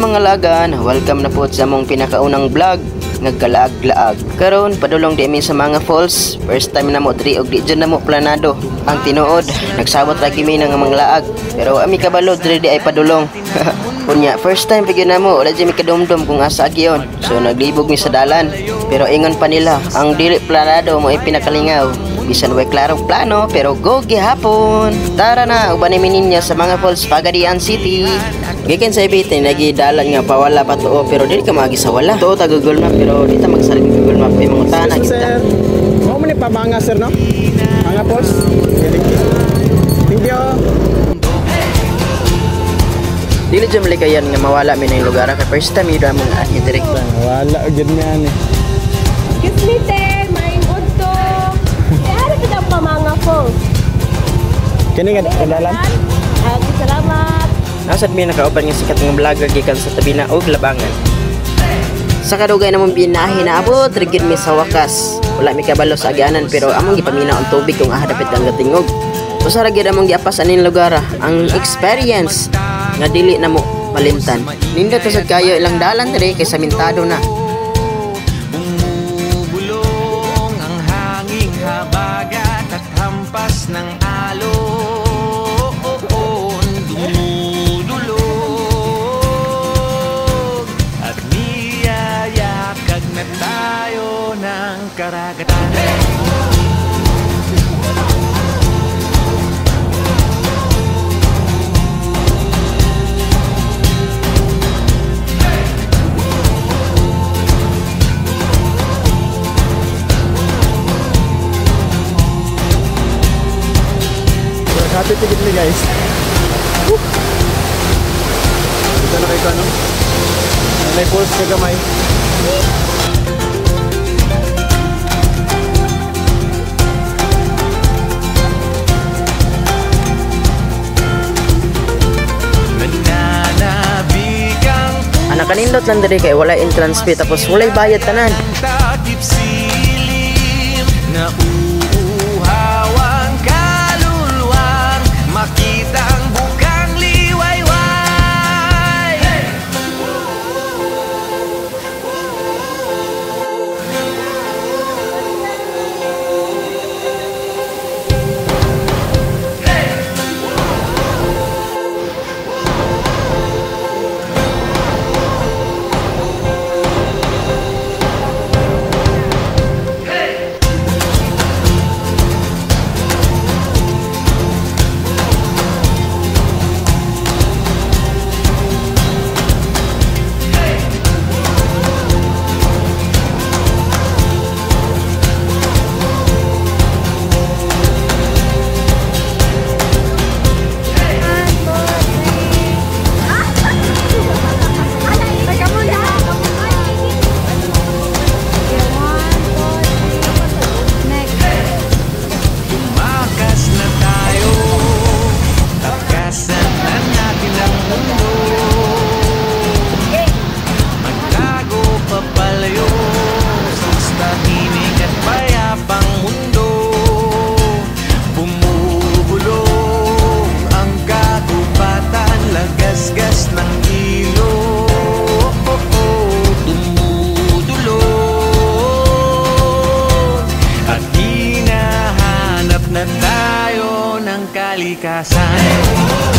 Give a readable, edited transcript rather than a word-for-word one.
mga lagan, welcome na po sa mong pinakaunang vlog nagkalaag-laag. Karon padulong di mi sa mga falls. First time na mo diri og di dyan na mo planado. Ang tinuod, nagsabot ra kimi ng mga laag. Pero ami kabalo diri di ay padulong. Kunya, first time pigyon na mo, wala mi kadumdum kung asa agyon. So naglibog mi sa dalan. Pero ingon pa nila, ang dili planado mo ay pinakalingaw. Bisan way klarong plano, pero go gihapon. Tara na, uban mi ninya sa mga falls Pagadian City. Gikan sa ibitin, nagidalan nga pawala pa to, pero dili ka magi sa wala. To ta Google Map, pero di ta magsalig ng Google Map, may mga tana kita. Mo man ni pabanga sir no? Mga falls. Thank you. Dili jud malikayan nga mawala mi ng lugar kay first time yun among ani direct. Wala gyud mi ani. Excuse me, sir. Maing udto. Kaya kita pa mga falls. Kini nga kadalan. Salamat. Nasad mi nakauban nga sikat nga vlogger gikan sa tabi na og labangan. Sa kadugay namong binahe na abot rigid mi sa wakas. Wala mi kabalo sa agyanan pero among gipaminaw ang tubig kung ahadapit ang gatingog. Usa ra gyud among giapas aning lugar, ang experience nga dili na mo malimtan. Nindot sad kayo ilang dalan diri kay samintado na. Bumubulong ang hanging habagat at hampas ng alon. Dumudulog at niyayakag na tayo ng karagatan. Happy to me guys. Dito na kayo ano? May falls ka gamay. Anak kanindot lang diri kay wala entrance fee tapos walay bayad tanan. Takip silim na uuhawang kaluluwang makita ang bukang liwayway. Kalikasan.